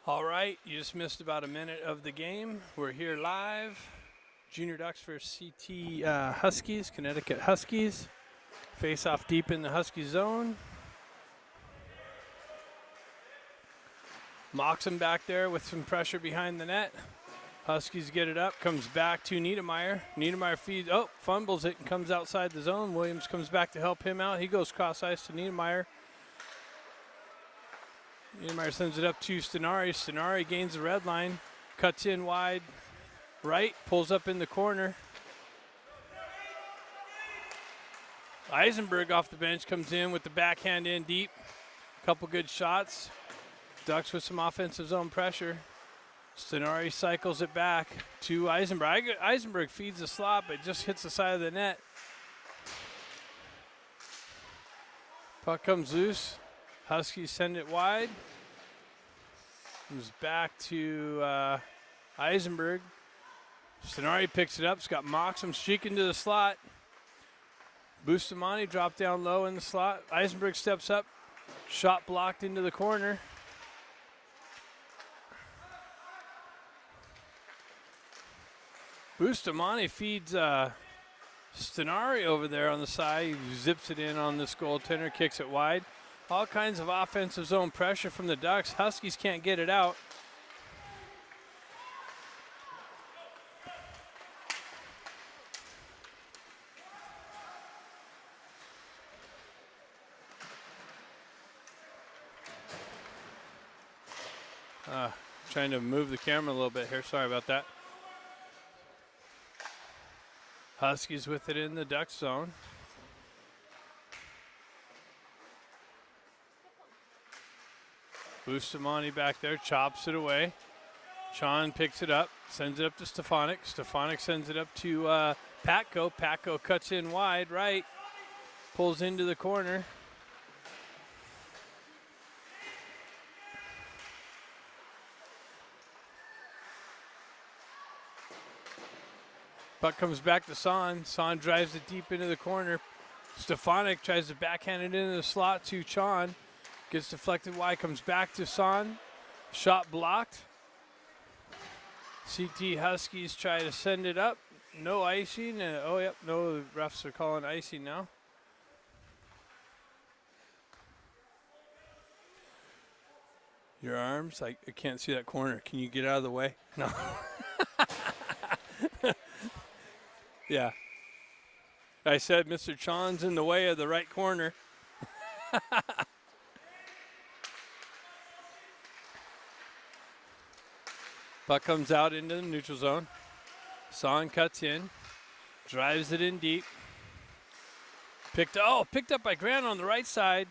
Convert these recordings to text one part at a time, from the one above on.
All right, you just missed about a minute of the game. We're here live. Junior Ducks versus CT Huskies, Connecticut Huskies. Face off deep in the Husky zone. Moxham back there with some pressure behind the net. Huskies get it up, comes back to Niedermeyer. Niedermeyer feeds, fumbles it and comes outside the zone. Williams comes back to help him out. He goes cross ice to Niedermeyer. Niedermeyer sends it up to Stenari. Stenari gains the red line, cuts in wide right, pulls up in the corner. Eisenberg off the bench comes in with the backhand in deep. Couple good shots. Ducks with some offensive zone pressure. Stenari cycles it back to Eisenberg. Eisenberg feeds the slot, but just hits the side of the net. Puck comes loose. Huskies send it wide. Comes back to Eisenberg. Stenari picks it up. It's got Moxham streaking to the slot. Bustamante dropped down low in the slot. Eisenberg steps up. Shot blocked into the corner. Bustamante feeds Stenari over there on the side. He zips it in on this goaltender, kicks it wide. All kinds of offensive zone pressure from the Ducks. Huskies can't get it out. Trying to move the camera a little bit here. Sorry about that. Huskies with it in the Ducks zone. Bustamante back there, chops it away. Chon picks it up, sends it up to Stefanik. Stefanik sends it up to Patko. Patko cuts in wide, right. Pulls into the corner. Puck comes back to Son. Son drives it deep into the corner. Stefanik tries to backhand it into the slot to Chon. Gets deflected wide, comes back to Son. Shot blocked. CT Huskies try to send it up. No icing. No, the refs are calling icing now. Your arms, I can't see that corner. Can you get out of the way? No. Yeah. I said Mr. Chon's in the way of the right corner. Puck comes out into the neutral zone. Son cuts in, drives it in deep. Picked up by Grant on the right side.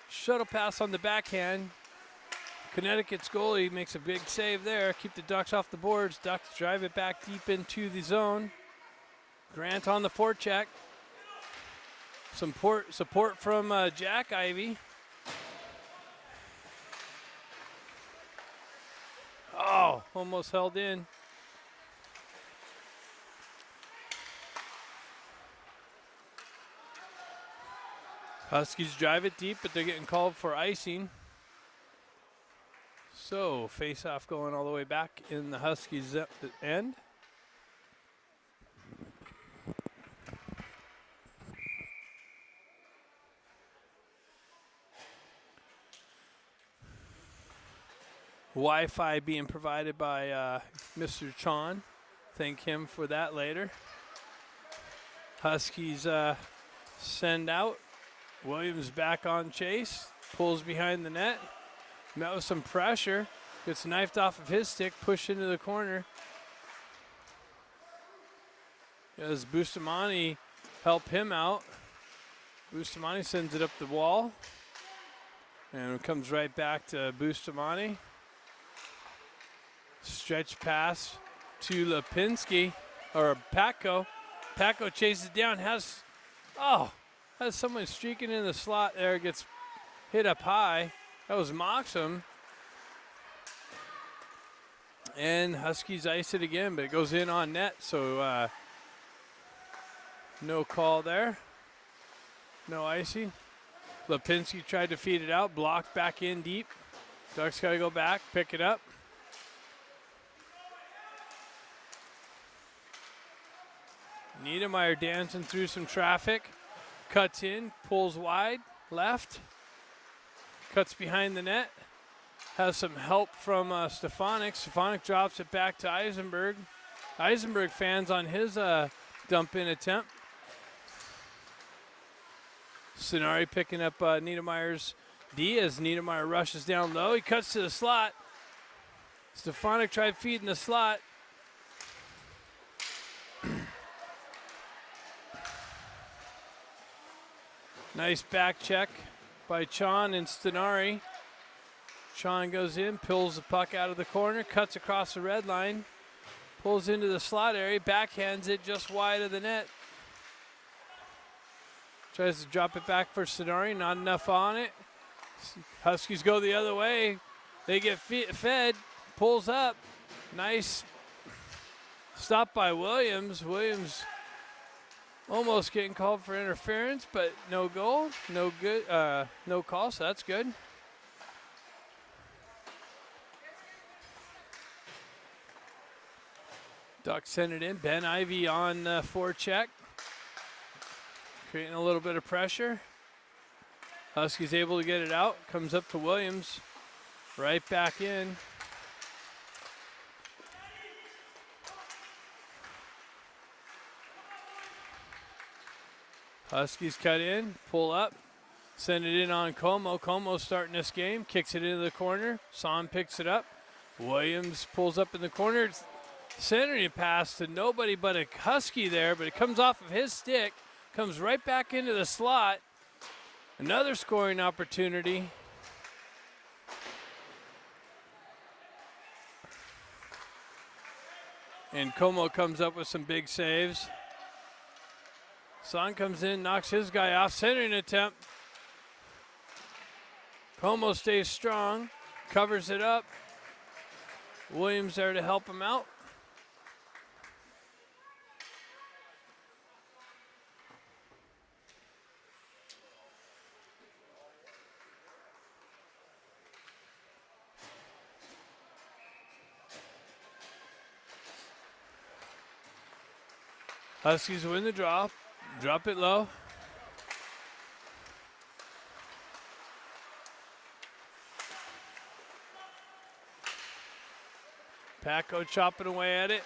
Shuttle pass on the backhand. Connecticut's goalie makes a big save there. Keep the Ducks off the boards. Ducks drive it back deep into the zone. Grant on the forecheck. Some support from Jack Ivy. Oh, almost held in. Huskies drive it deep, but they're getting called for icing. So, face-off going all the way back in the Huskies' end. Wi-Fi being provided by Mr. Chon. Thank him for that later. Huskies send out. Williams back on chase. Pulls behind the net. Met with some pressure. Gets knifed off of his stick. Pushed into the corner. As Bustamante help him out. Bustamante sends it up the wall. And it comes right back to Bustamante. Stretch pass to Lipinski, or Patko. Patko chases down, has someone streaking in the slot there, gets hit up high. That was Moxham. And Huskies ice it again, but it goes in on net, so no call there. No icing. Lipinski tried to feed it out, blocked back in deep. Ducks got to go back, pick it up. Niedermeyer dancing through some traffic. Cuts in, pulls wide, left. Cuts behind the net. Has some help from Stefanik. Stefanik drops it back to Eisenberg. Eisenberg fans on his dump-in attempt. Sonari picking up Niedermeyer's D as Niedermeyer rushes down low. He cuts to the slot. Stefanik tried feeding the slot. Nice back check by Chon and Stenari. Chon goes in, pulls the puck out of the corner, cuts across the red line, pulls into the slot area, backhands it just wide of the net. Tries to drop it back for Stenari, not enough on it. Huskies go the other way. They get fed, pulls up. Nice stop by Williams. Williams almost getting called for interference, but no goal, no good, no call, so that's good. Ducks send it in. Ben Ivy on forecheck, creating a little bit of pressure. Huskies able to get it out. Comes up to Williams, right back in. Huskies cut in, pull up, send it in on Como. Como starting this game, kicks it into the corner. Son picks it up. Williams pulls up in the corner. Centering pass to nobody but a Husky there, but it comes off of his stick, comes right back into the slot. Another scoring opportunity. And Como comes up with some big saves. Son comes in, knocks his guy off, centering attempt. Como stays strong, covers it up. Williams there to help him out. Huskies win the draw. Drop it low. Paco chopping away at it.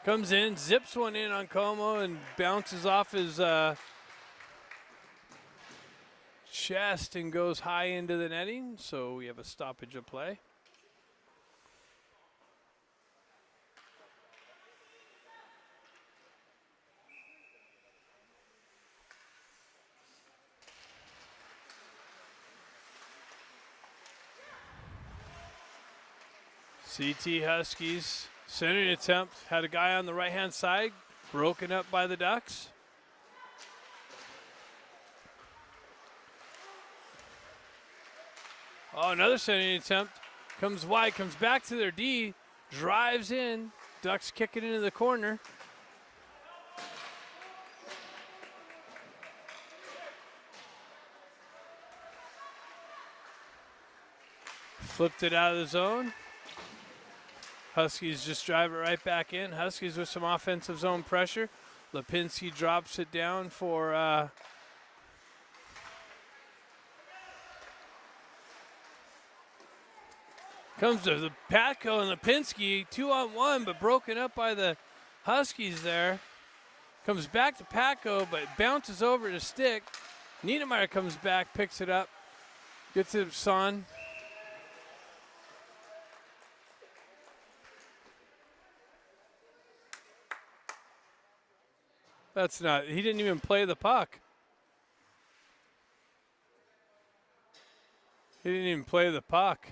Comes in, zips one in on Como and bounces off his chest and goes high into the netting. So we have a stoppage of play. CT Huskies, centering attempt, had a guy on the right-hand side, broken up by the Ducks. Oh, another centering attempt, comes wide, comes back to their D, drives in, Ducks kick it into the corner. Flipped it out of the zone. Huskies just drive it right back in. Huskies with some offensive zone pressure. Lipinski drops it down for comes to the Patco and Lipinski, 2-on-1, but broken up by the Huskies there. Comes back to Patco, but bounces over to stick. Niedermeyer comes back, picks it up, gets it to Son. That's not, he didn't even play the puck. He didn't even play the puck.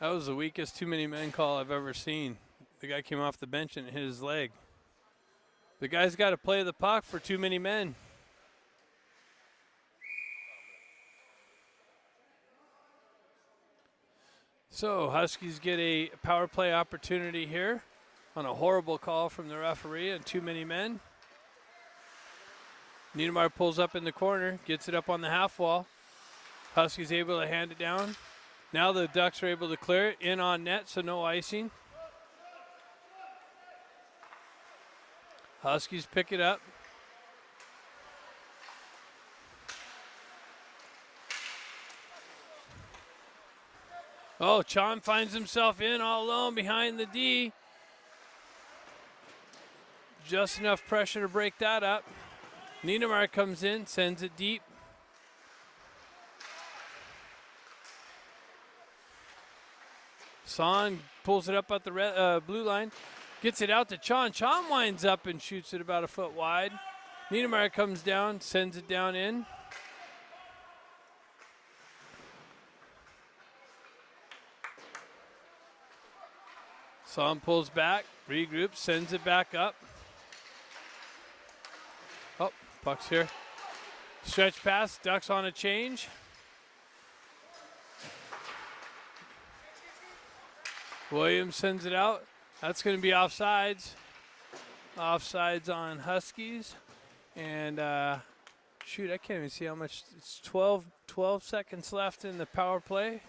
That was the weakest too many men call I've ever seen. The guy came off the bench and hit his leg. The guy's got to play the puck for too many men. So Huskies get a power play opportunity here on a horrible call from the referee and too many men. Niedermeyer pulls up in the corner, gets it up on the half wall. Huskies able to hand it down. Now the Ducks are able to clear it in on net, so no icing. Huskies pick it up. Oh, Chon finds himself in all alone behind the D. Just enough pressure to break that up. Niedermeyer comes in, sends it deep. Son pulls it up at the blue line, gets it out to Chon. Chon winds up and shoots it about a foot wide. Niedermeyer comes down, sends it down in. Son pulls back, regroups, sends it back up. Oh, puck's here. Stretch pass, Ducks on a change. Williams sends it out. That's going to be offsides. Offsides on Huskies. And shoot, I can't even see how much. It's 12 seconds left in the power play.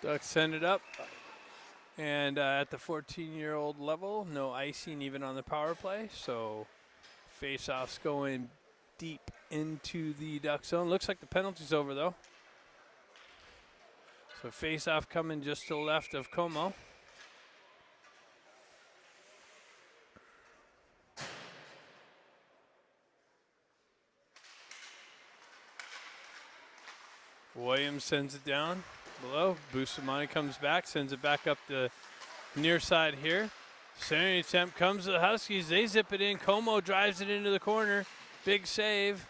Ducks send it up. And at the 14-year-old level, no icing even on the power play. So face-offs going deep into the Duck zone. Looks like the penalty's over, though. So face-off coming just to the left of Como. Williams sends it down below. Bustamante comes back, sends it back up the near side here. Centering attempt comes to the Huskies. They zip it in. Como drives it into the corner. Big save.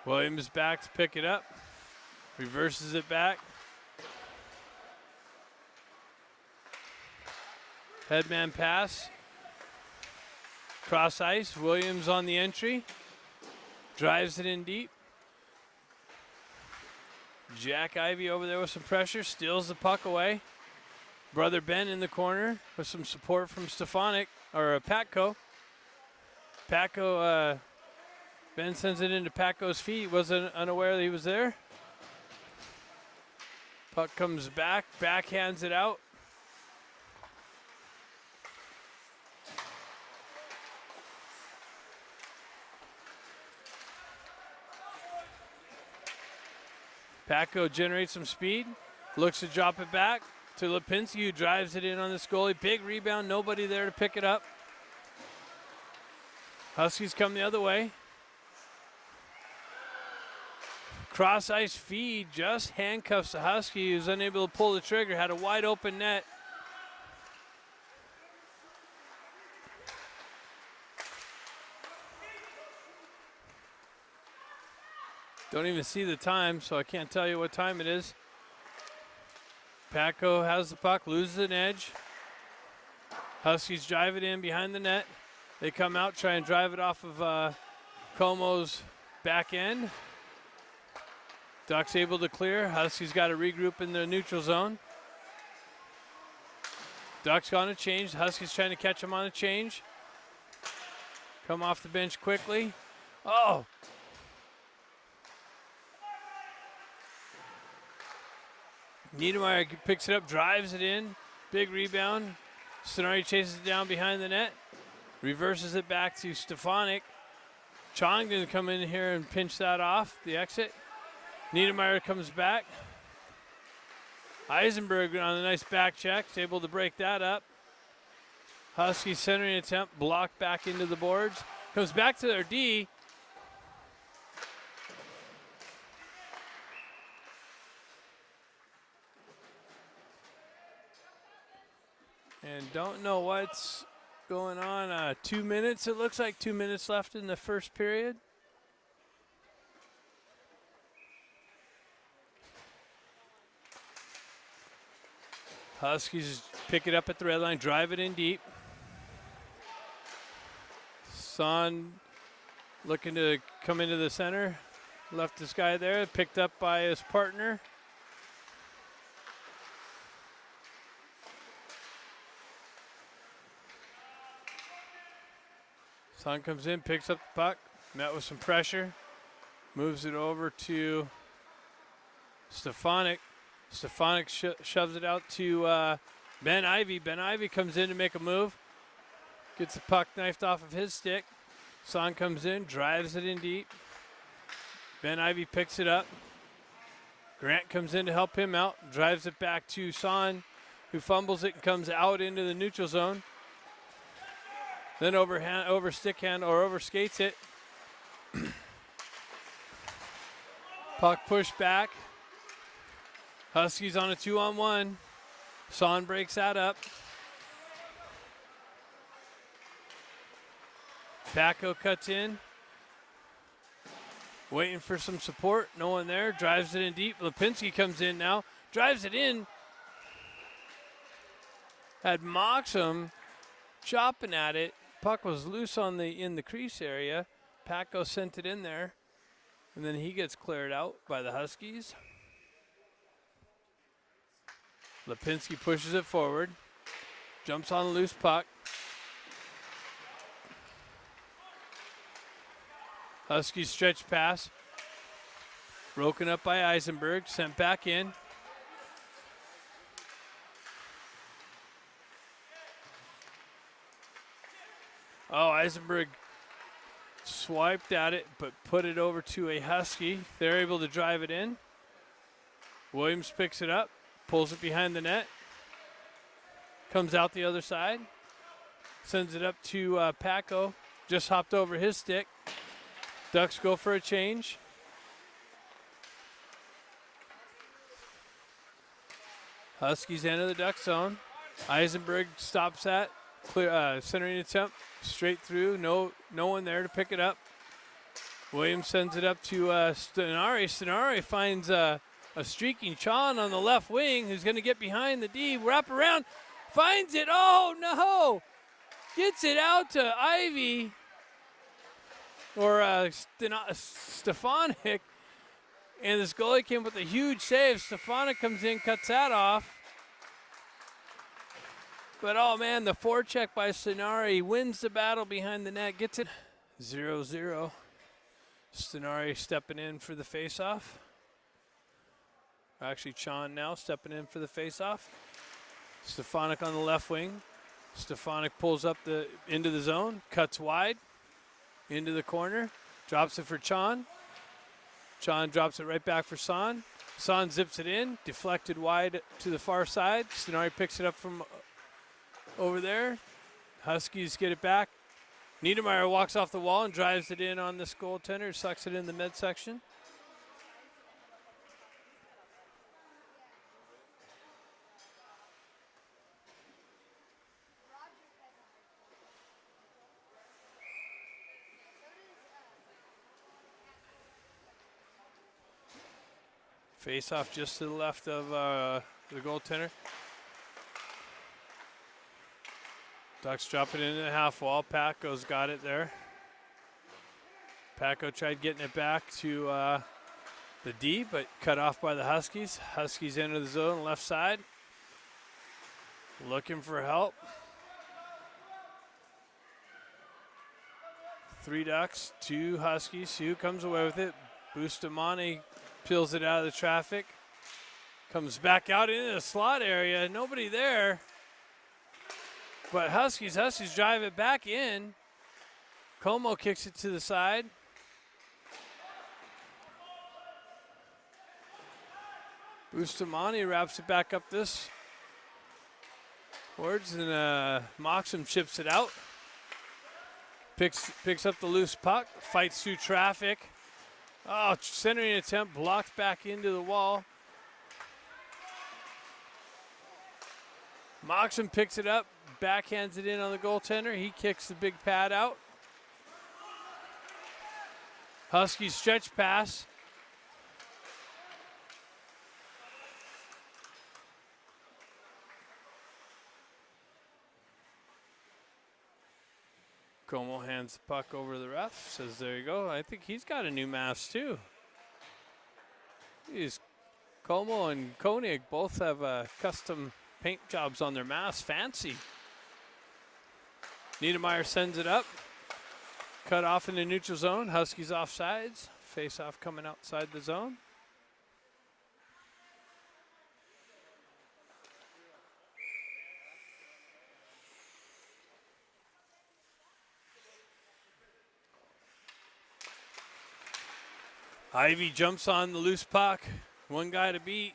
Williams back to pick it up. Reverses it back. Headman pass. Cross ice. Williams on the entry. Drives it in deep. Jack Ivey over there with some pressure. Steals the puck away. Brother Ben in the corner with some support from Stefanik, or Patko. Patko, Ben sends it into Patko's feet. Wasn't unaware that he was there. Puck comes back. Backhands it out. Patko generates some speed, looks to drop it back to Lipinski, who drives it in on this goalie. Big rebound, nobody there to pick it up. Huskies come the other way. Cross ice feed just handcuffs the Husky, who's unable to pull the trigger, had a wide open net. Don't even see the time, so I can't tell you what time it is. Patko has the puck, loses an edge. Huskies drive it in behind the net. They come out, try and drive it off of Como's back end. Ducks able to clear. Huskies got to regroup in the neutral zone. Ducks on a change. Huskies trying to catch him on a change. Come off the bench quickly. Oh! Niedermeyer picks it up, drives it in. Big rebound. Sonari chases it down behind the net. Reverses it back to Stefanik. Chong going to come in here and pinch that off, the exit. Niedermeyer comes back. Eisenberg on a nice back check, is able to break that up. Husky centering attempt, blocked back into the boards. Comes back to their D. And don't know what's going on. 2 minutes, it looks like 2 minutes left in the first period. Huskies pick it up at the red line, drive it in deep. Son looking to come into the center. Left this guy there, picked up by his partner. Son comes in, picks up the puck, met with some pressure, moves it over to Stefanik. Stefanik shoves it out to Ben Ivy. Ben Ivy comes in to make a move, gets the puck knifed off of his stick. Son comes in, drives it in deep. Ben Ivy picks it up. Grant comes in to help him out, drives it back to Son, who fumbles it and comes out into the neutral zone. Then over stick hand or over skates it. Puck pushed back. Huskies on a 2-on-1. Son breaks that up. Paco cuts in. Waiting for some support. No one there. Drives it in deep. Lipinski comes in now. Drives it in. Had Moxham chopping at it. Puck was loose in the crease area. Paco sent it in there. And then he gets cleared out by the Huskies. Lipinski pushes it forward. Jumps on the loose puck. Huskies stretch pass. Broken up by Eisenberg. Sent back in. Oh, Eisenberg swiped at it, but put it over to a Husky. They're able to drive it in. Williams picks it up, pulls it behind the net. Comes out the other side. Sends it up to Paco. Just hopped over his stick. Ducks go for a change. Huskies enter the Duck zone. Eisenberg stops that. Clear centering attempt. Straight through. No one there to pick it up. Williams sends it up to Stenari. Stenari finds a streaking Chon on the left wing who's going to get behind the D. Wrap around. Finds it. Oh, no. Gets it out to Ivy. Or Stefanik, and this goalie came with a huge save. Stefanik comes in, cuts that off. But, oh, man, the forecheck by Stenari wins the battle behind the net, gets it 0-0. Stenari stepping in for the faceoff. Actually, Chon now stepping in for the faceoff. Stefanik on the left wing. Stefanik pulls up into the zone, cuts wide. Into the corner, drops it for Chon. Chon drops it right back for Son. Son zips it in, deflected wide to the far side. Stenari picks it up from over there. Huskies get it back. Niedermeyer walks off the wall and drives it in on this goaltender, sucks it in the midsection. Face off just to the left of the goaltender. Ducks drop it into the half wall. Paco's got it there. Paco tried getting it back to the D, but cut off by the Huskies. Huskies enter the zone left side. Looking for help. 3 Ducks, 2 Huskies. Who comes away with it? Bustamante peels it out of the traffic. Comes back out into the slot area. Nobody there. But Huskies drive it back in. Como kicks it to the side. Bustamante wraps it back up this towards, and Moxham chips it out. Picks up the loose puck, fights through traffic. Oh, centering attempt blocked back into the wall. Moxham picks it up, backhands it in on the goaltender. He kicks the big pad out. Huskies stretch pass. Como hands the puck over to the ref, says, there you go. I think he's got a new mask too. Como and Koenig both have custom paint jobs on their masks. Fancy. Niedermeyer sends it up. Cut off in the neutral zone. Huskies offsides. Face off coming outside the zone. Ivy jumps on the loose puck. One guy to beat.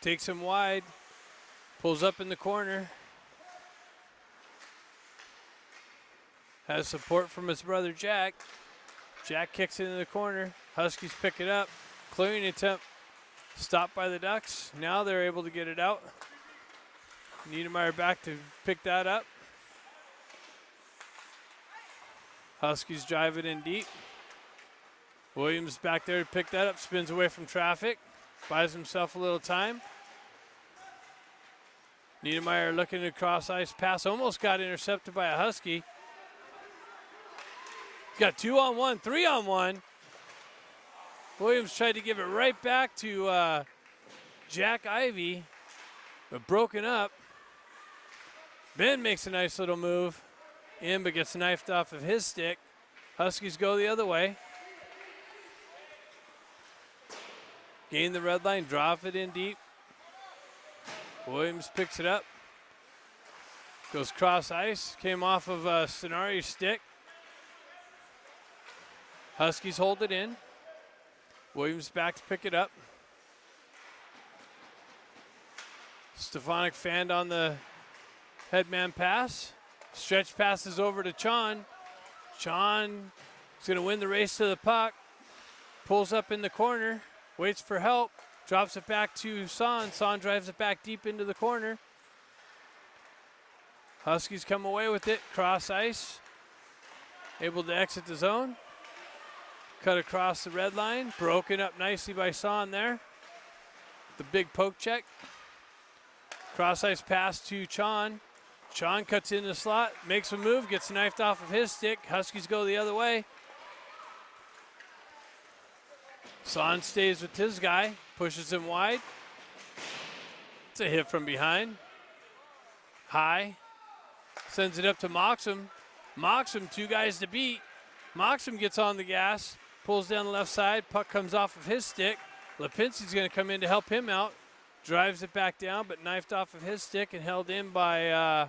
Takes him wide. Pulls up in the corner. Has support from his brother Jack. Jack kicks it into the corner. Huskies pick it up. Clearing attempt. Stopped by the Ducks. Now they're able to get it out. Niedermeyer back to pick that up. Huskies drive it in deep. Williams back there to pick that up. Spins away from traffic. Buys himself a little time. Niedermeyer looking to cross ice pass. Almost got intercepted by a Husky. Got 2-on-1, 3-on-1. Williams tried to give it right back to Jack Ivy, but broken up. Ben makes a nice little move in, but gets knifed off of his stick. Huskies go the other way. Gain the red line, drop it in deep. Williams picks it up. Goes cross ice, came off of Stenari's stick. Huskies hold it in. Williams back to pick it up. Stefanik fanned on the headman pass. Stretch passes over to Chon. Chon is going to win the race to the puck. Pulls up in the corner. Waits for help. Drops it back to Son. Son drives it back deep into the corner. Huskies come away with it. Cross ice. Able to exit the zone. Cut across the red line. Broken up nicely by Son there. The big poke check. Cross ice pass to Chon. Chon cuts in the slot. Makes a move. Gets knifed off of his stick. Huskies go the other way. Son stays with his guy. Pushes him wide. It's a hit from behind. High. Sends it up to Moxham. Moxham, two guys to beat. Moxham gets on the gas. Pulls down the left side. Puck comes off of his stick. Lipinski's going to come in to help him out. Drives it back down, but knifed off of his stick and held in by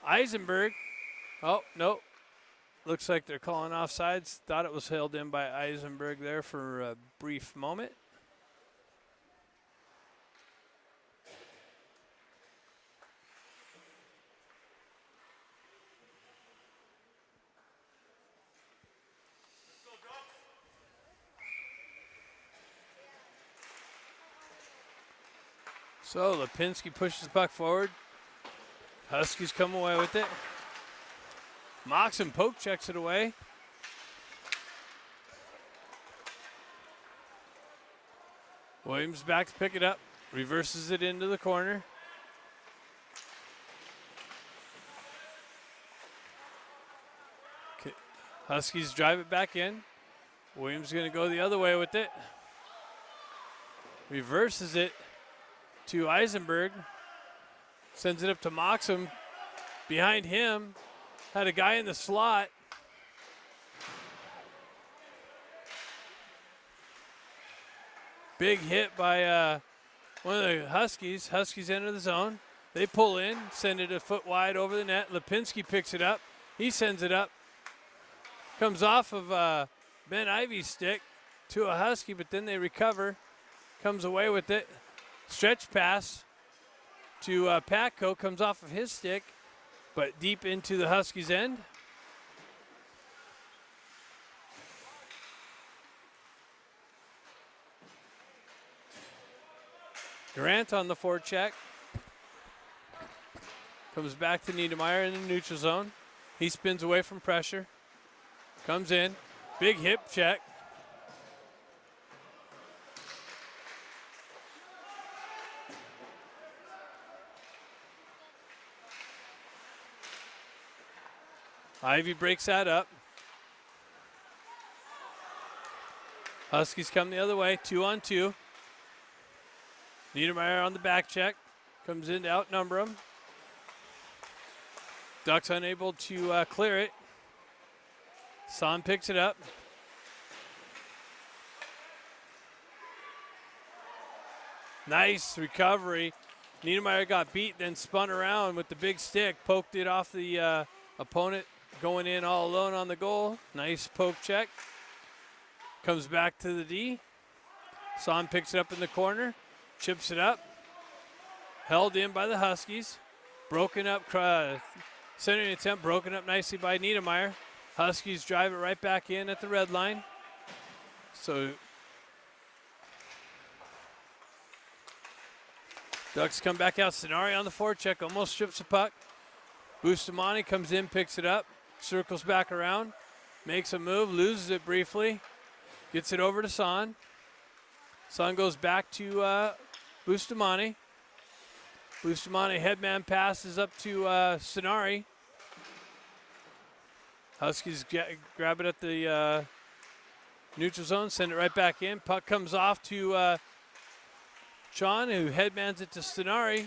Eisenberg. Oh, no. Looks like they're calling offsides. Thought it was held in by Eisenberg there for a brief moment. So Lipinski pushes the puck forward. Huskies come away with it. Moxon poke checks it away. Williams back to pick it up. Reverses it into the corner. Okay. Huskies drive it back in. Williams going to go the other way with it. Reverses it to Eisenberg. Sends it up to Moxham. Behind him, had a guy in the slot. Big hit by one of the Huskies. Huskies enter the zone. They pull in, send it a foot wide over the net. Lipinski picks it up. He sends it up. Comes off of Ben Ivy's stick to a Husky, but then they recover. Comes away with it. Stretch pass to Patco. Comes off of his stick, but deep into the Huskies' end. Grant on the forecheck. Comes back to Niedermeyer in the neutral zone. He spins away from pressure. Comes in. Big hip check. Ivy breaks that up. Huskies come the other way, 2-on-2. Niedermeyer on the back check. Comes in to outnumber him. Ducks unable to clear it. Son picks it up. Nice recovery. Niedermeyer got beat, then spun around with the big stick, poked it off the opponent, going in all alone on the goal. Nice poke check. Comes back to the D. Son picks it up in the corner, chips it up. Held in by the Huskies. Broken up, centering attempt, broken up nicely by Niedermeyer. Huskies drive it right back in at the red line. So Ducks come back out. Scenari on the forecheck, almost strips the puck. Bustamante comes in, picks it up, circles back around, makes a move, loses it briefly, gets it over to Son. Son goes back to Bustamante. Bustamante headman passes up to Scenari. Huskies grab it at the neutral zone, send it right back in. Puck comes off to Chon, who headmans it to Scenari.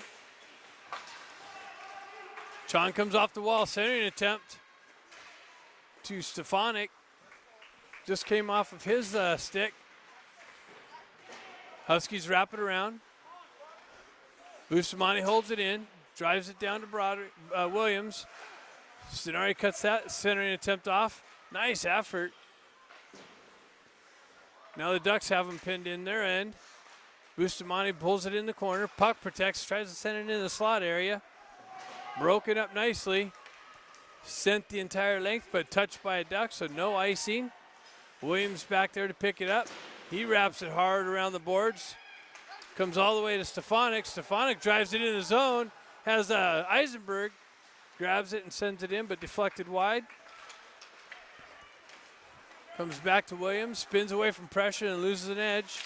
Chon comes off the wall, centering attempt to Stefanik. Just came off of his stick. Huskies wrap it around. Bustamante holds it in, drives it down to Williams. Scenari cuts that, centering attempt off. Nice effort. Now the Ducks have them pinned in their end. Bustamante pulls it in the corner. Puck protects, tries to send it into the slot area. Broken up nicely. Sent the entire length, but touched by a Duck, so no icing. Williams back there to pick it up. He wraps it hard around the boards. Comes all the way to Stefanik. Stefanik drives it in the zone. Has Eisenberg. Grabs it and sends it in, but deflected wide. Comes back to Williams. Spins away from pressure and loses an edge.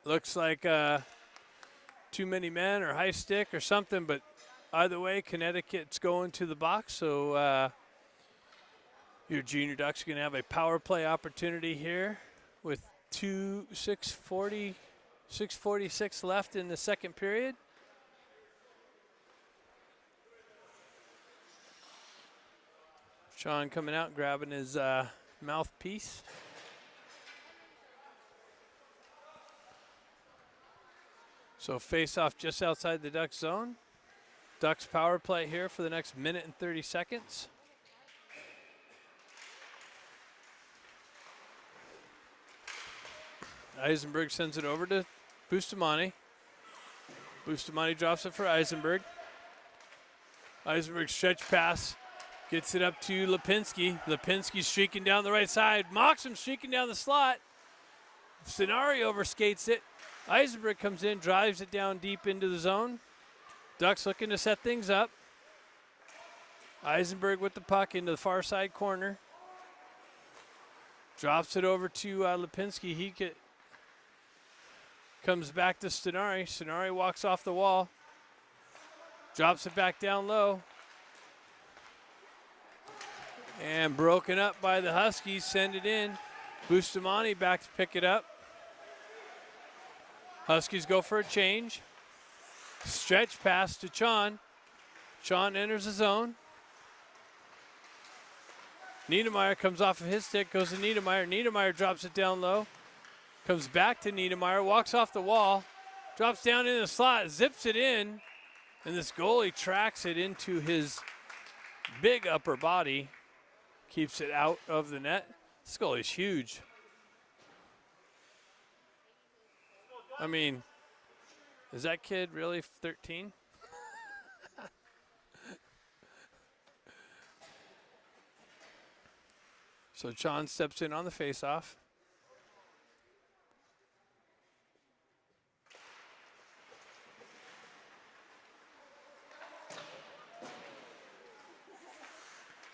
Looks like too many men or high stick or something, but either way, Connecticut's going to the box, so your junior Ducks are going to have a power play opportunity here with 6:46 left in the second period. Sean coming out, grabbing his mouthpiece. So face off just outside the Ducks zone. Ducks power play here for the next minute and 30 seconds. Eisenberg sends it over to Bustamante. Bustamante drops it for Eisenberg. Eisenberg stretch pass. Gets it up to Lipinski. Lipinski streaking down the right side. Mocks him streaking down the slot. Scenari overskates it. Eisenberg comes in, drives it down deep into the zone. Ducks looking to set things up. Eisenberg with the puck into the far side corner. Drops it over to Lipinski. He comes back to Scenari. Scenari walks off the wall. Drops it back down low. And broken up by the Huskies. Send it in. Bustamante back to pick it up. Huskies go for a change. Stretch pass to Chon. Chon enters the zone. Niedermeyer comes off of his stick, goes to Niedermeyer. Niedermeyer drops it down low. Comes back to Niedermeyer, walks off the wall, drops down in the slot, zips it in, and this goalie tracks it into his big upper body. Keeps it out of the net. This goalie's huge. I mean, is that kid really 13? So Chon steps in on the faceoff.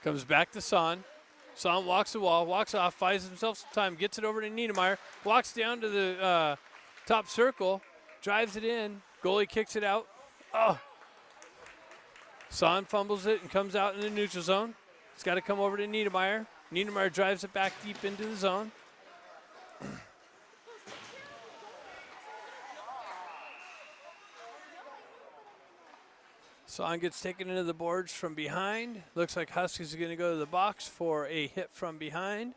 Comes back to Son. Son walks the wall, walks off, finds himself some time, gets it over to Niedermeyer, walks down to the top circle, drives it in. Goalie kicks it out. Oh. Son fumbles it and comes out in the neutral zone. It's got to come over to Niedermeyer. Niedermeyer drives it back deep into the zone. Song gets taken into the boards from behind. Looks like Huskies are going to go to the box for a hit from behind.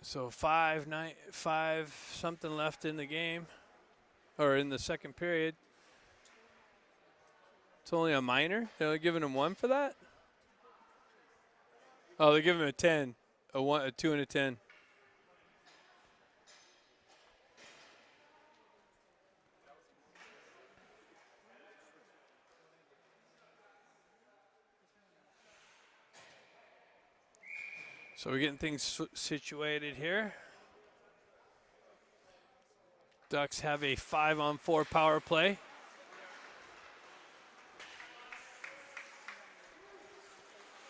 So 5 something left in the game, or in the second period. It's only a minor. They're giving him 1 for that. Oh, they're giving him a 10, a 2 and a 10. So we're getting things situated here. Ducks have a 5-on-4 power play.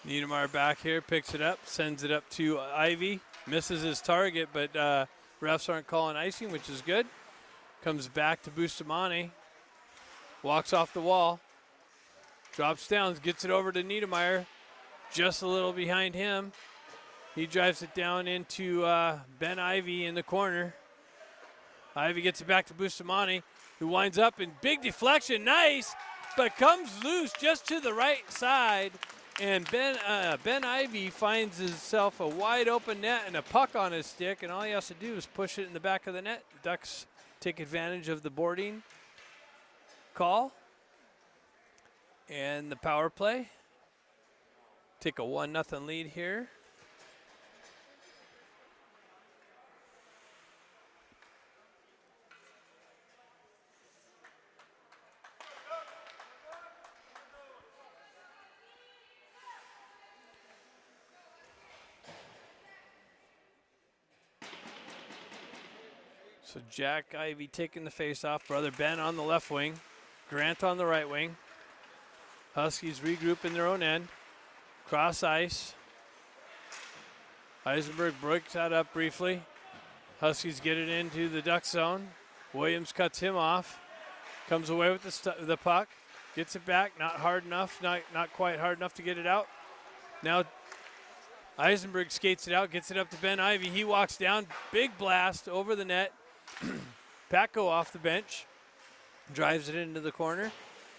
Niedermeyer back here, picks it up, sends it up to Ivy. Misses his target, but refs aren't calling icing, which is good. Comes back to Bustamante. Walks off the wall. Drops down, gets it over to Niedermeyer. Just a little behind him. He drives it down into Ben Ivy in the corner. Ivy gets it back to Bustamante, who winds up in big deflection. Nice, but comes loose just to the right side. And Ben Ivy finds himself a wide open net and a puck on his stick, and all he has to do is push it in the back of the net. Ducks take advantage of the boarding call and the power play. Take a 1-0 lead here. So Jack Ivy taking the face-off. Brother Ben on the left wing. Grant on the right wing. Huskies regroup in their own end. Cross ice. Eisenberg breaks that up briefly. Huskies get it into the Duck zone. Williams cuts him off. Comes away with the puck. Gets it back. Not hard enough. Not quite hard enough to get it out. Now Eisenberg skates it out. Gets it up to Ben Ivy. He walks down. Big blast over the net. Paco off the bench. Drives it into the corner.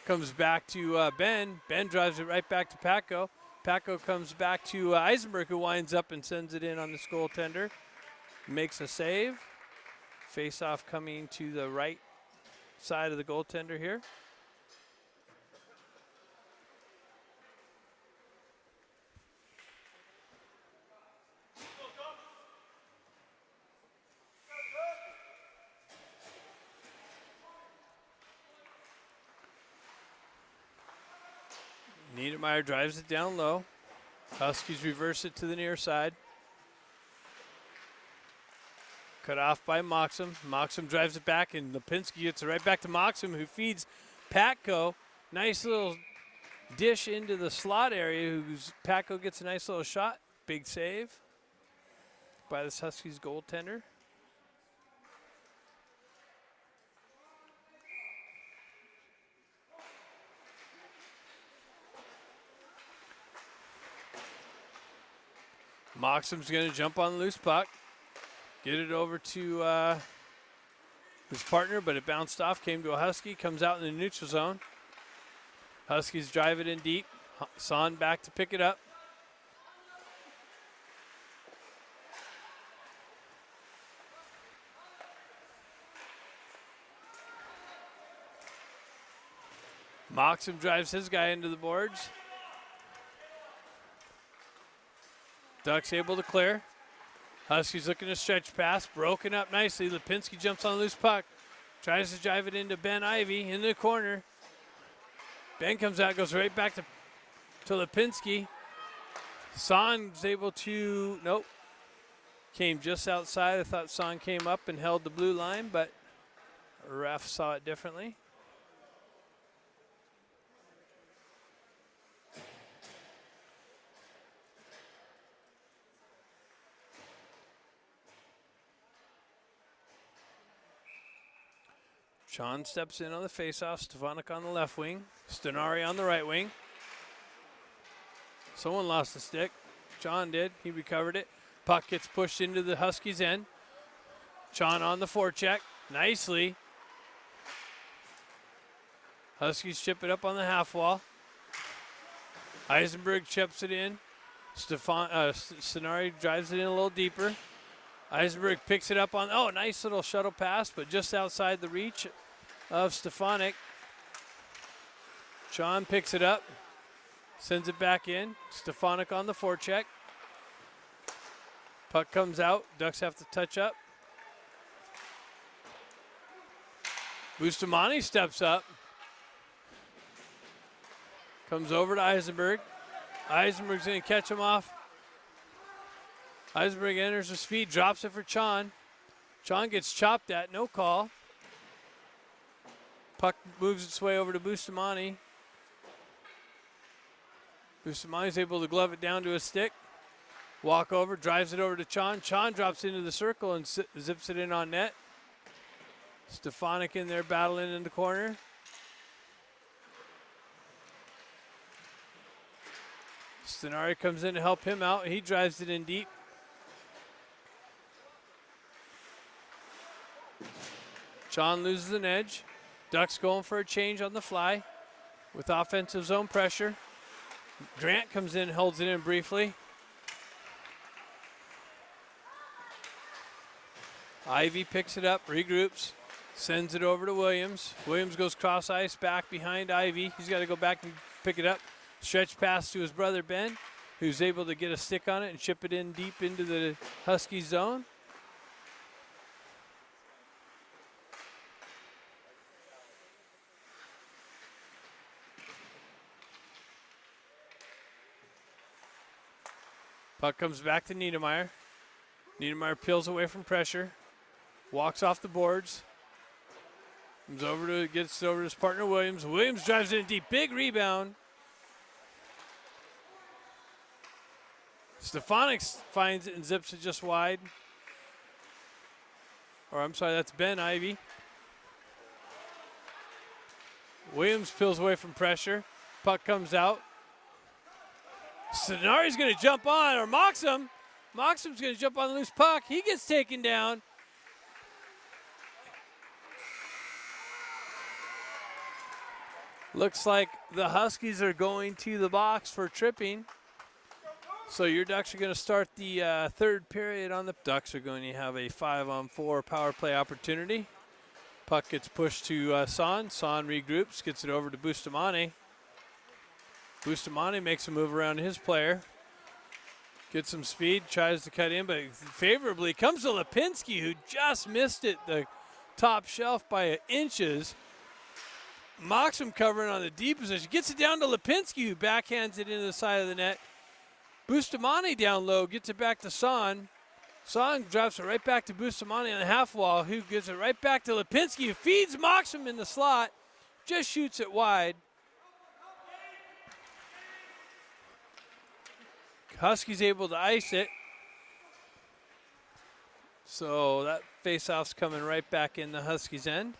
Comes back to Ben. Ben drives it right back to Paco. Paco comes back to Eisenberg, who winds up and sends it in on this goaltender. Makes a save. Face-off coming to the right side of the goaltender here. Niedermeyer drives it down low. Huskies reverse it to the near side. Cut off by Moxham. Moxham drives it back, and Lipinski gets it right back to Moxham, who feeds Patko. Nice little dish into the slot area. Patko gets a nice little shot. Big save by this Huskies goaltender. Moxham's going to jump on the loose puck. Get it over to his partner, but it bounced off, came to a Husky, comes out in the neutral zone. Huskies drive it in deep. Son back to pick it up. Moxham drives his guy into the boards. Ducks able to clear. Huskies looking to stretch pass. Broken up nicely. Lipinski jumps on the loose puck. Tries to drive it into Ben Ivy in the corner. Ben comes out, goes right back to Lipinski. Son's able to, nope. Came just outside. I thought Son came up and held the blue line, but Ref saw it differently. Sean steps in on the faceoff. Stefanik on the left wing. Stenari on the right wing. Someone lost the stick. Sean did. He recovered it. Puck gets pushed into the Huskies' end. Sean on the forecheck. Nicely. Huskies chip it up on the half wall. Eisenberg chips it in. Stenari drives it in a little deeper. Eisenberg picks it up on, nice little shuttle pass, but just outside the reach of Stefanik. Sean picks it up, sends it back in. Stefanik on the forecheck. Puck comes out. Ducks have to touch up. Bustamante steps up. Comes over to Eisenberg. Eisenberg's going to catch him off. Eisenberg enters the speed, drops it for Chon. Chon gets chopped at, no call. Puck moves its way over to Bustamante. Bustamante's able to glove it down to a stick. Walk over, drives it over to Chon. Chon drops into the circle and zips it in on net. Stefanik in there battling in the corner. Stenari comes in to help him out. He drives it in deep. Chon loses an edge. Ducks going for a change on the fly with offensive zone pressure. Grant comes in, holds it in briefly. Ivy picks it up, regroups, sends it over to Williams. Williams goes cross ice back behind Ivy. He's got to go back and pick it up. Stretch pass to his brother Ben, who's able to get a stick on it and chip it in deep into the Husky zone. Puck comes back to Niedermeyer. Niedermeyer peels away from pressure. Walks off the boards. Gets over to his partner Williams. Williams drives it in deep. Big rebound. Stefanik finds it and zips it just wide. Or I'm sorry, that's Ben Ivy. Williams peels away from pressure. Puck comes out. Stenari's going to jump on, or Moxham. Moxham's going to jump on the loose puck. He gets taken down. Looks like the Huskies are going to the box for tripping. So your Ducks are going to start the third period on the Ducks are going to have a 5-on-4 power play opportunity. Puck gets pushed to Son. Son regroups, gets it over to Bustamante. Bustamante makes a move around his player. Gets some speed, tries to cut in, but favorably comes to Lipinski, who just missed it, the top shelf by inches. Moxham covering on the deep position. Gets it down to Lipinski, who backhands it into the side of the net. Bustamante down low, gets it back to Son. Son drops it right back to Bustamante on the half wall, who gives it right back to Lipinski, who feeds Moxham in the slot, just shoots it wide. Huskies able to ice it. So that faceoff's coming right back in the Huskies' end.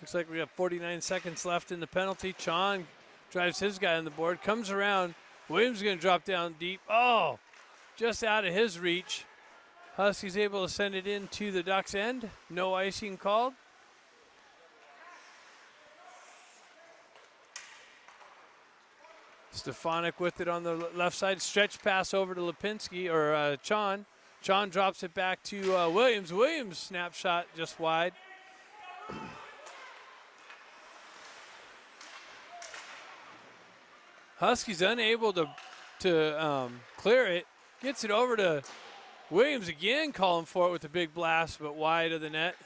Looks like we have 49 seconds left in the penalty. Chon drives his guy on the board, comes around. Williams is going to drop down deep. Oh, just out of his reach. Huskies able to send it into the Ducks' end. No icing called. Stefanik with it on the left side. Stretch pass over to Lipinski, or Chon. Chon drops it back to Williams. Williams snapshot just wide. Huskies unable to clear it. Gets it over to Williams again calling for it with a big blast, but wide of the net.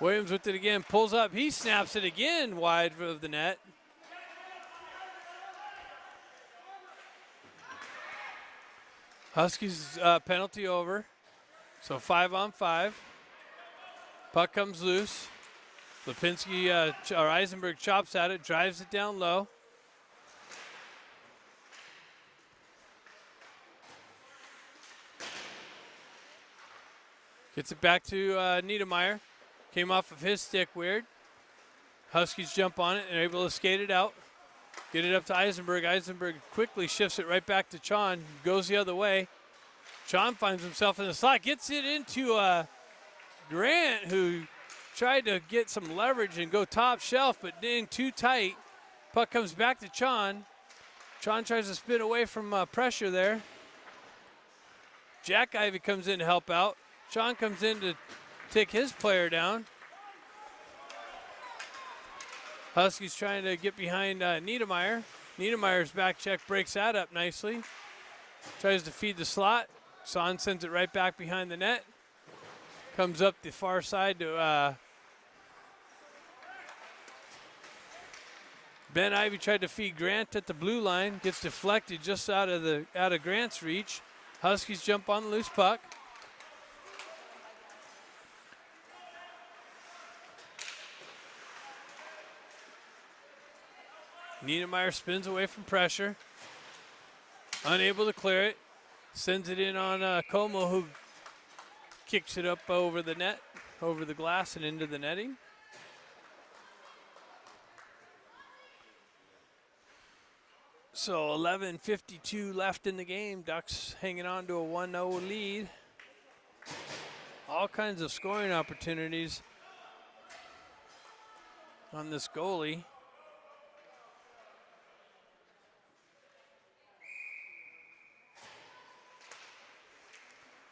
Williams with it again, pulls up. He snaps it again wide of the net. Huskies penalty over. So 5-on-5. Puck comes loose. Lipinski or Eisenberg chops at it, drives it down low. Gets it back to Niedermeyer. Came off of his stick weird. Huskies jump on it and are able to skate it out. Get it up to Eisenberg. Eisenberg quickly shifts it right back to Chon. Goes the other way. Chon finds himself in the slot. Gets it into Grant, who tried to get some leverage and go top shelf, but dang, too tight. Puck comes back to Chon. Chon tries to spin away from pressure there. Jack Ivy comes in to help out. Chon comes in to take his player down. Huskies trying to get behind Niedermeyer. Niedermeyer's back check breaks that up nicely. Tries to feed the slot. Son sends it right back behind the net. Comes up the far side to Ben Ivy tried to feed Grant at the blue line. Gets deflected just out of Grant's reach. Huskies jump on the loose puck. Niedermeyer spins away from pressure. Unable to clear it. Sends it in on Como, who kicks it up over the net, over the glass and into the netting. So 11:52 left in the game. Ducks hanging on to a 1-0 lead. All kinds of scoring opportunities on this goalie.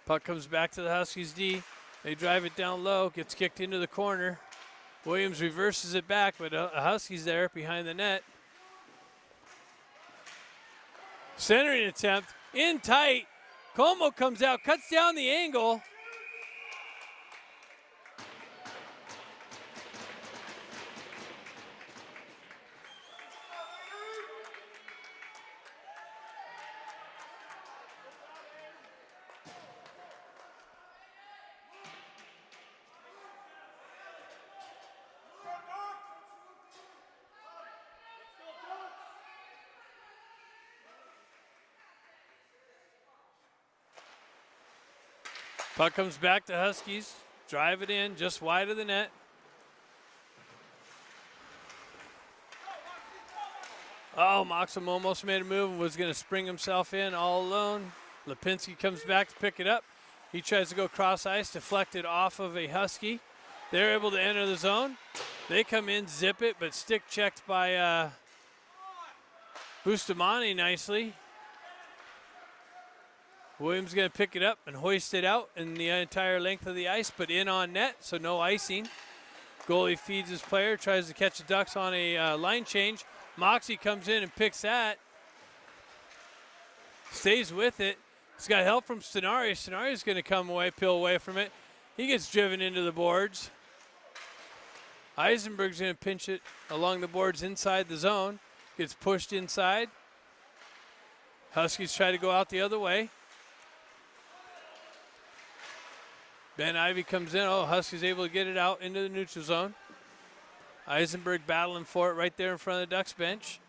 Puck comes back to the Huskies D. They drive it down low, gets kicked into the corner. Williams reverses it back, but a Huskies there behind the net. Centering attempt, in tight. Como comes out, cuts down the angle. Puck comes back to Huskies. Drive it in, just wide of the net. Oh, Moxham almost made a move and was going to spring himself in all alone. Lipinski comes back to pick it up. He tries to go cross ice, deflected off of a Husky. They're able to enter the zone. They come in, zip it, but stick checked by Bustamante nicely. Williams going to pick it up and hoist it out in the entire length of the ice, but in on net, so no icing. Goalie feeds his player, tries to catch the Ducks on a line change. Moxie comes in and picks that. Stays with it. He's got help from Stenari. Stenari's going to come away, peel away from it. He gets driven into the boards. Eisenberg's going to pinch it along the boards inside the zone. Gets pushed inside. Huskies try to go out the other way. Ben Ivy comes in. Oh, Huskies able to get it out into the neutral zone. Eisenberg battling for it right there in front of the Ducks bench.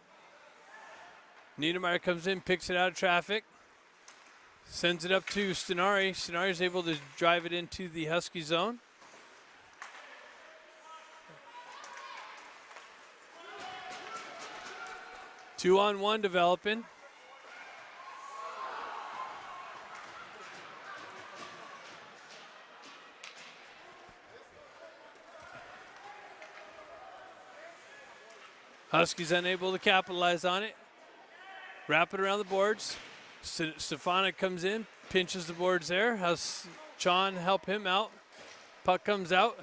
Niedermeyer comes in, picks it out of traffic. Sends it up to Stenari. Stenari's able to drive it into the Husky zone. Two-on-one developing. Huskies unable to capitalize on it. Wrap it around the boards. Stefanik comes in, pinches the boards there. Has Chon help him out. Puck comes out.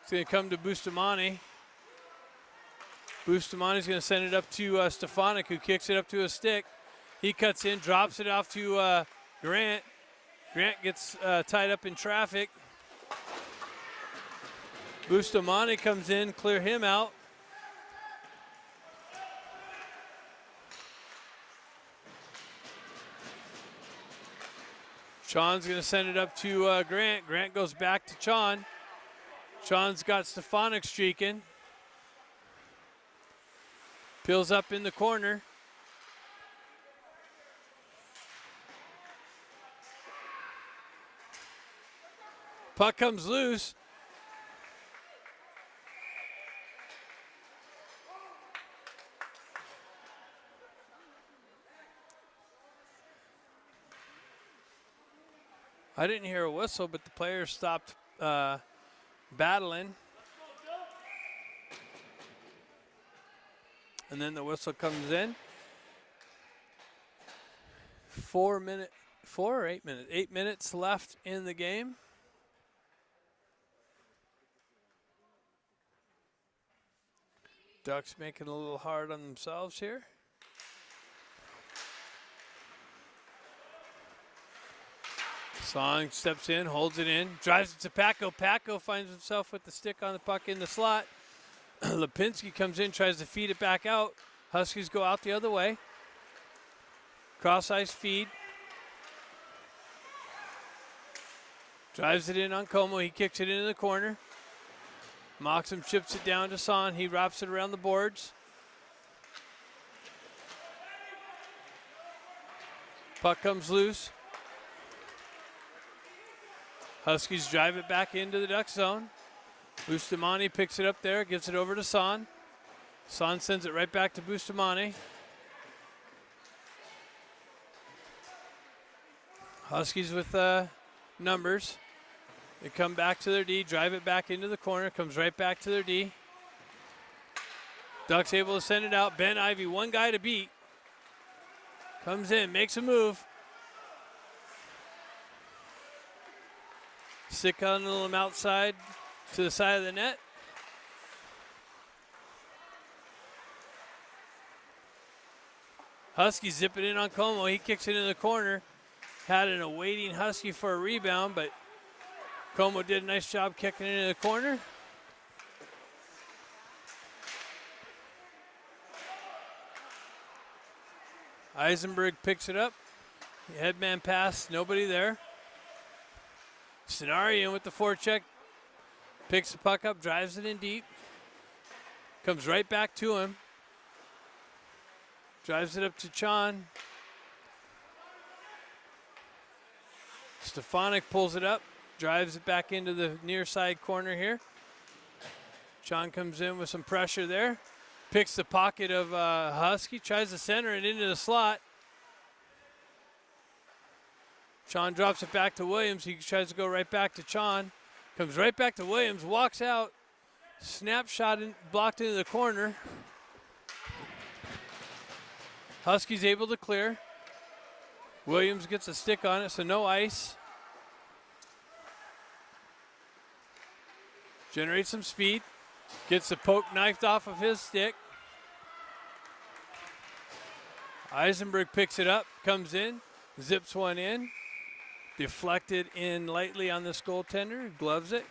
It's going to come to Bustamante. Bustamante's going to send it up to Stefanik, who kicks it up to a stick. He cuts in, drops it off to Grant. Grant gets tied up in traffic. Bustamante comes in, clear him out. Sean's going to send it up to Grant. Grant goes back to Sean. Sean's got Stefanik streaking. Peels up in the corner. Puck comes loose. I didn't hear a whistle, but the players stopped battling. And then the whistle comes in. 8 minutes left in the game. Ducks making it a little hard on themselves here. Song steps in, holds it in, drives it to Paco. Paco finds himself with the stick on the puck in the slot. Lipinski comes in, tries to feed it back out. Huskies go out the other way. Cross-ice feed. Drives it in on Como. He kicks it into the corner. Moxham chips it down to Son. He wraps it around the boards. Puck comes loose. Huskies drive it back into the Duck zone. Bustamante picks it up there, gives it over to Son. Son sends it right back to Bustamante. Huskies with numbers. They come back to their D, drive it back into the corner, comes right back to their D. Ducks able to send it out. Ben Ivy, one guy to beat. Comes in, makes a move. Stick on him outside to the side of the net. Huskies zip it in on Como. He kicks it in the corner. Had an awaiting Husky for a rebound, but Como did a nice job kicking it into the corner. Eisenberg picks it up. Headman pass, nobody there. Stenarian with the forecheck. Picks the puck up, drives it in deep. Comes right back to him. Drives it up to Chan. Stefanik pulls it up, drives it back into the near side corner here. Chan comes in with some pressure there. Picks the pocket of Husky, tries to center it into the slot. Chan drops it back to Williams. He tries to go right back to Chan. Comes right back to Williams, walks out. Snapshot blocked into the corner. Huskies able to clear. Williams gets a stick on it, so no ice. Generates some speed. Gets the poke knifed off of his stick. Eisenberg picks it up, comes in, zips one in. Deflected in lightly on this goaltender, gloves it.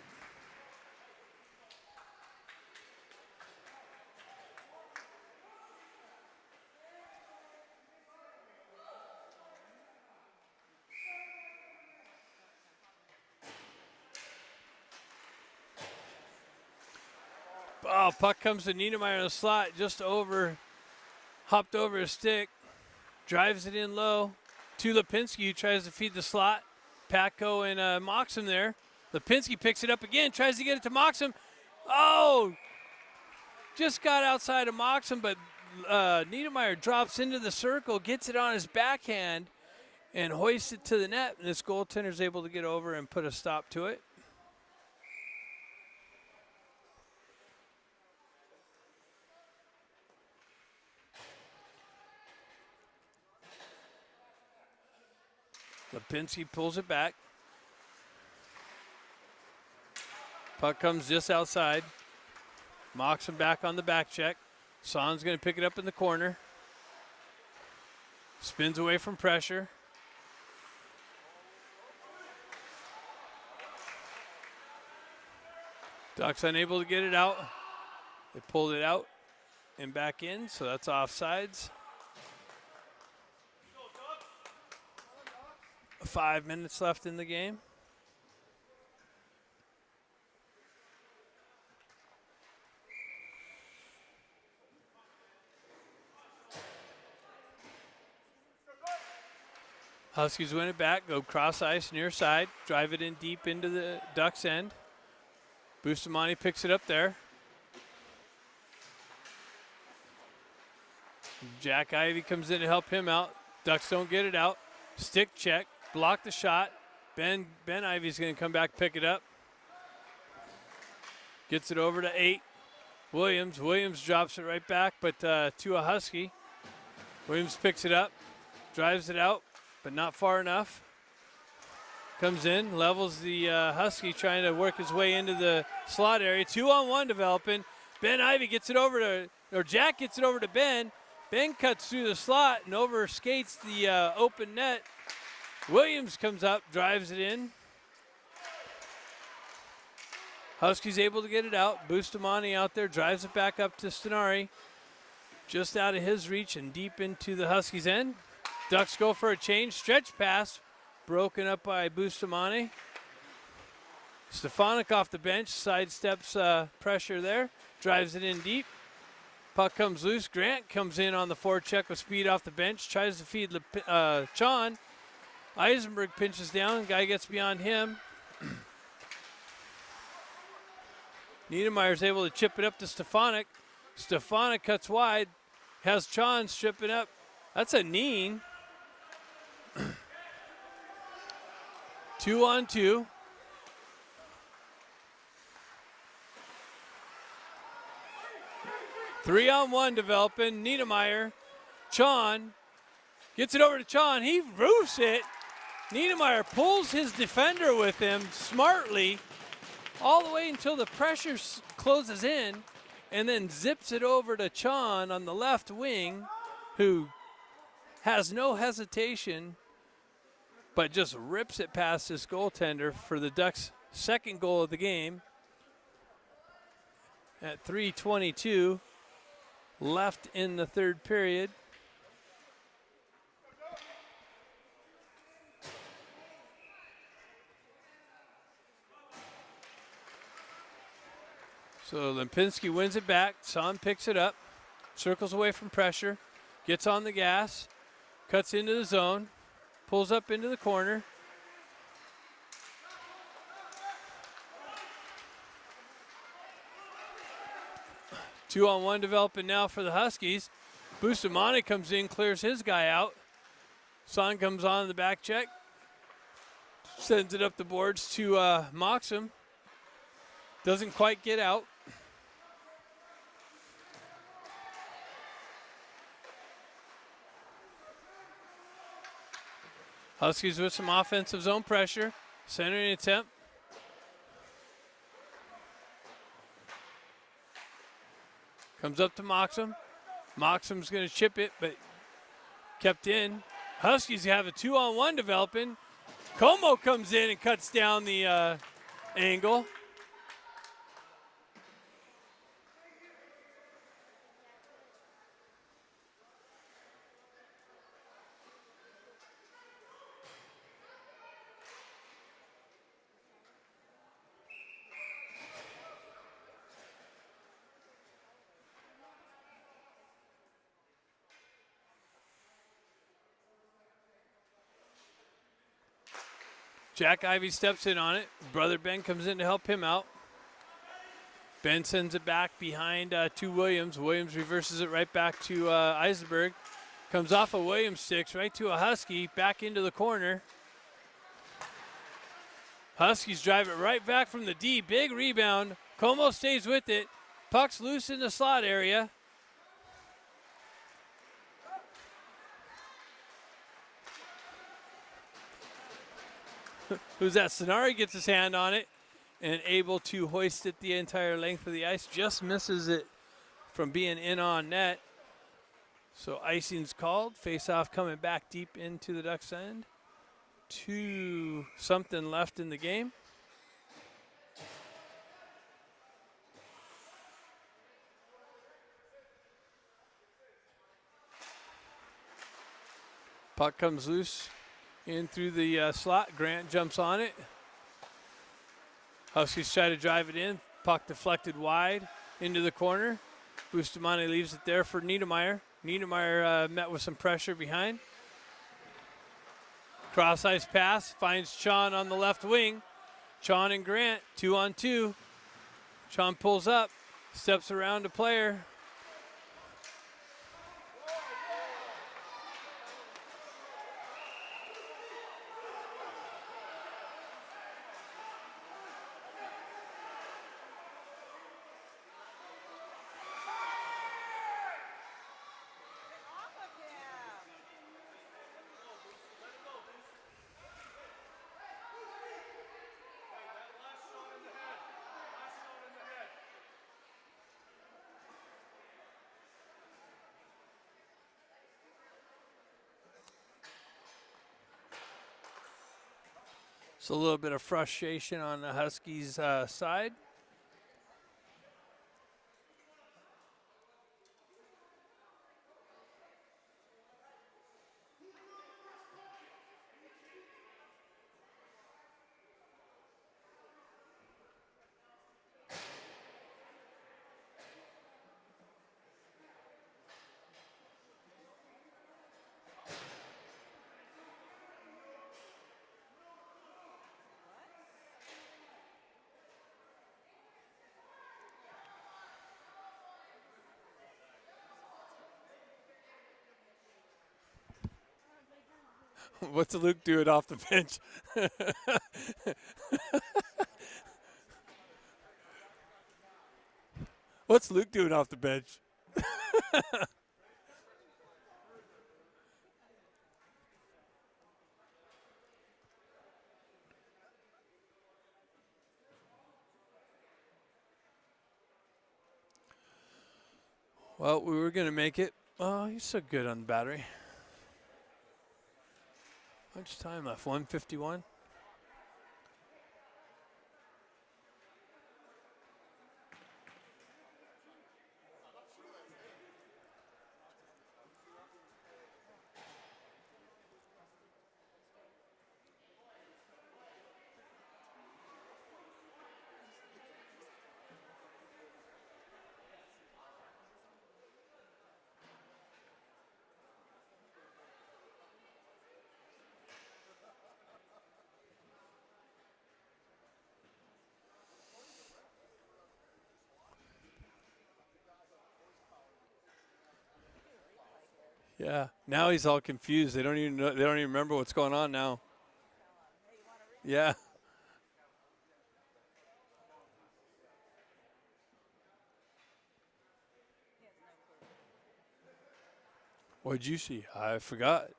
Oh, puck comes to Niedermeyer in the slot, just hopped over his stick, drives it in low to Lipinski, who tries to feed the slot. Patko and Moxham there. Lipinski picks it up again, tries to get it to Moxham. Oh, just got outside of Moxham, but Niedermeyer drops into the circle, gets it on his backhand, and hoists it to the net. And this goaltender's able to get over and put a stop to it. Lipinski pulls it back. Puck comes just outside. Moxham back on the back check. Son's going to pick it up in the corner. Spins away from pressure. Ducks unable to get it out. They pulled it out and back in, so that's offsides. 5 minutes left in the game. Huskies win it back, go cross ice near side, drive it in deep into the Ducks end. Bustamante picks it up there. Jack Ivy comes in to help him out. Ducks don't get it out. Stick check, block the shot. Ben Ivy's going to come back, pick it up. Gets it over to 8. Williams drops it right back, but to a Husky. Williams picks it up, drives it out, but not far enough. Comes in, levels the Husky, trying to work his way into the slot area. 2-on-1 developing. Ben Ivy gets it over to, or Jack gets it over to Ben. Ben cuts through the slot and over skates the open net. Williams comes up, drives it in. Huskies able to get it out. Bustamante out there, drives it back up to Stenari. Just out of his reach and deep into the Huskies' end. Ducks go for a change. Stretch pass, broken up by Bustamante. Stefanik off the bench, sidesteps pressure there. Drives it in deep. Puck comes loose. Grant comes in on the forecheck with speed off the bench. Tries to feed Chon. Eisenberg pinches down. Guy gets beyond him. Niedermeyer's able to chip it up to Stefanik. Stefanik cuts wide. Has Chon stripping up. That's a Neen. 2-on-2. Three-on-one developing. Niedermeyer. Chon. Gets it over to Chon. He roofs it. Niedermeyer pulls his defender with him smartly all the way until the pressure closes in, and then zips it over to Chon on the left wing, who has no hesitation but just rips it past this goaltender for the Ducks' second goal of the game. At 3:22 left in the third period. So Lempinski wins it back. Son picks it up, circles away from pressure, gets on the gas, cuts into the zone, pulls up into the corner. Two-on-one developing now for the Huskies. Bustamante comes in, clears his guy out. Son comes on the back check, sends it up the boards to Moxham. Doesn't quite get out. Huskies with some offensive zone pressure. Centering attempt. Comes up to Moxham. Moxham's going to chip it, but kept in. Huskies have a 2-on-1 developing. Como comes in and cuts down the angle. Jack Ivy steps in on it. Brother Ben comes in to help him out. Ben sends it back behind to Williams. Williams reverses it right back to Eisenberg. Comes off of Williams' sticks right to a Husky, back into the corner. Huskies drive it right back from the D. Big rebound. Como stays with it. Puck's loose in the slot area. Who's that? Sonari gets his hand on it and able to hoist it the entire length of the ice. Just misses it from being in on net. So icing's called. Face-off coming back deep into the Ducks' end. 2 something left in the game. Puck comes loose in through the slot. Grant jumps on it. Huskies try to drive it in. Puck deflected wide into the corner. Bustamante leaves it there for Niedermeyer. Niedermeyer met with some pressure behind. Cross-ice pass finds Chon on the left wing. Chon and Grant, 2-on-2. Chon pulls up, steps around a player. So a little bit of frustration on the Huskies' side. What's Luke doing off the bench? What's Luke doing off the bench? Well, we were going to make it. Oh, he's so good on the battery. How much time left? 1:51. Yeah. Now he's all confused. They don't even know, they don't even remember what's going on now. Yeah. What'd you see? I forgot.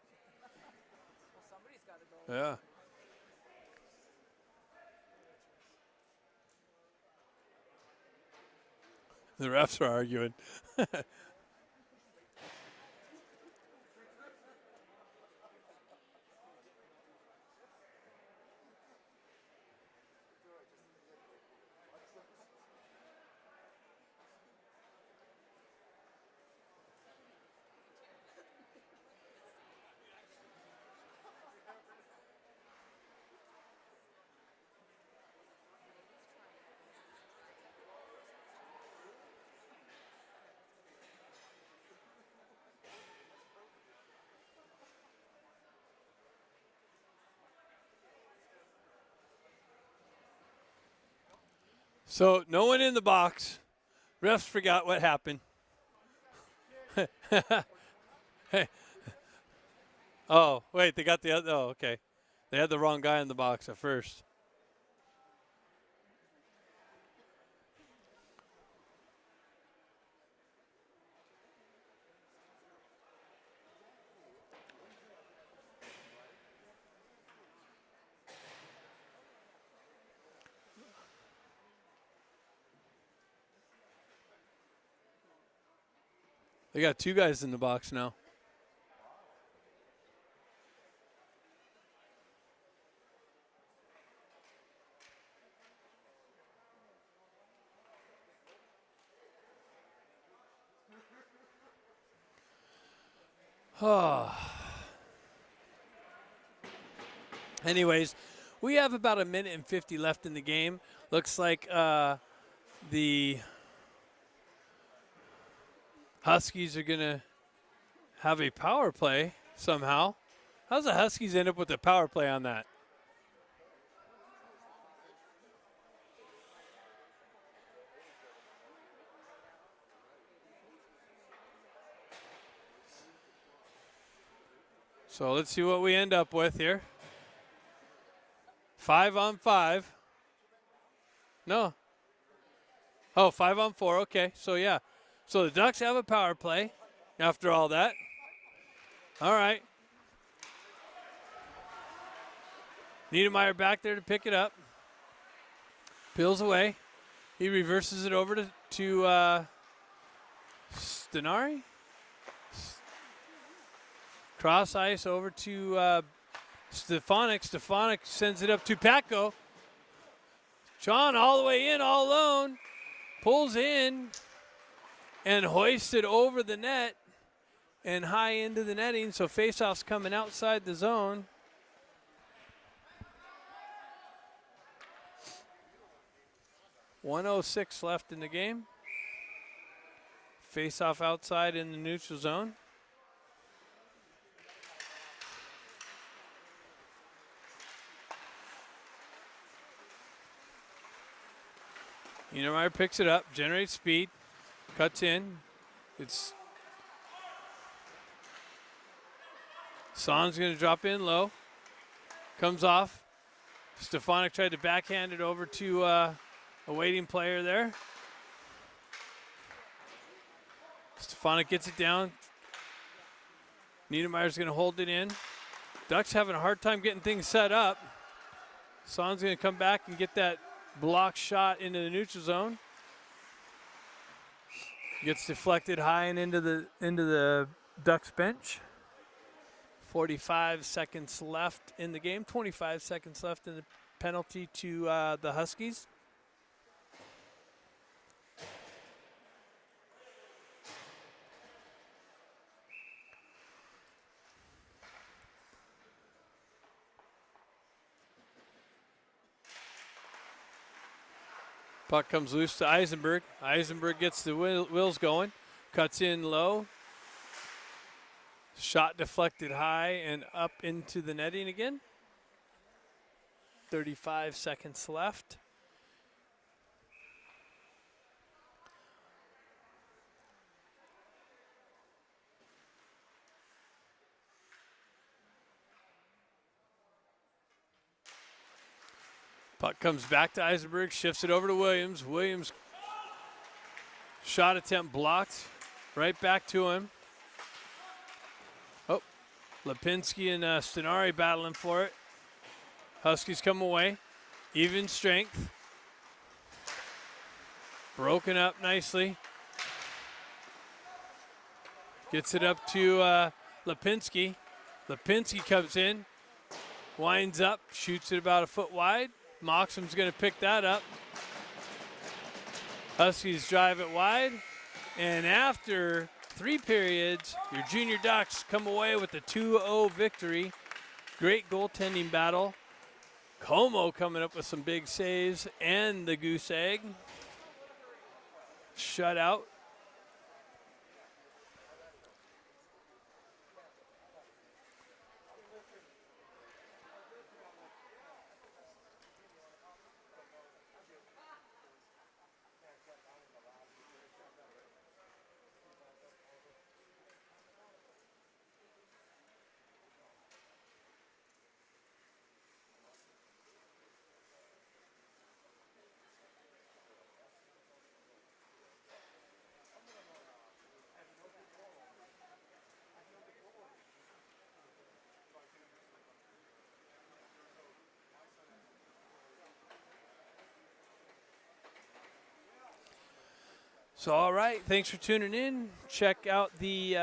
Yeah. The refs are arguing. So no one in the box. Refs forgot what happened. Hey. Oh, wait, they got the other. Oh, okay. They had the wrong guy in the box at first. They got two guys in the box now. Oh. Anyways, we have about a minute and 50 left in the game. Looks like the Huskies are going to have a power play somehow. How's the Huskies end up with a power play on that? So let's see what we end up with here. 5-on-5. No. Oh, 5-on-4. Okay. So, yeah. So the Ducks have a power play after all that. All right. Niedermeyer back there to pick it up. Peels away. He reverses it over to Stenari. Cross ice over to Stefanik. Stefanik sends it up to Patko. John all the way in, all alone. Pulls in and hoists it over the net and high into the netting. So faceoff's coming outside the zone. .106 left in the game. Faceoff outside in the neutral zone. Niedermeyer picks it up, generates speed, cuts in. It's Son's going to drop in low. Comes off. Stefanik tried to backhand it over to a waiting player there. Stefanik gets it down. Niedermeyer's going to hold it in. Ducks having a hard time getting things set up. Son's going to come back and get that block shot into the neutral zone. Gets deflected high and into the Ducks bench. 45 seconds left in the game. 25 seconds left in the penalty to the Huskies. Puck comes loose to Eisenberg. Eisenberg gets the wheels going. Cuts in low. Shot deflected high and up into the netting again. 35 seconds left. Puck comes back to Eisenberg, shifts it over to Williams. Williams shot attempt blocked. Right back to him. Oh, Lipinski and Stenari battling for it. Huskies come away. Even strength. Broken up nicely. Gets it up to Lipinski. Lipinski comes in. Winds up, shoots it about a foot wide. Moxham's going to pick that up. Huskies drive it wide. And after 3 periods, your junior Ducks come away with a 2-0 victory. Great goaltending battle. Como coming up with some big saves and the goose egg. Shutout. So, all right, thanks for tuning in. Check out the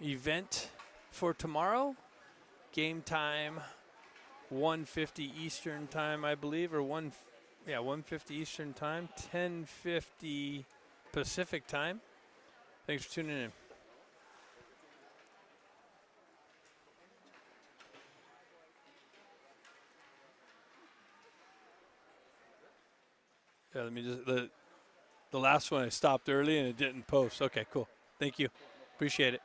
event for tomorrow. Game time, 1:50 Eastern time, I believe, or 1:50 Eastern time, 10:50 Pacific time. Thanks for tuning in. Yeah, let me just the last one I stopped early and it didn't post. Okay, cool. Thank you. Appreciate it.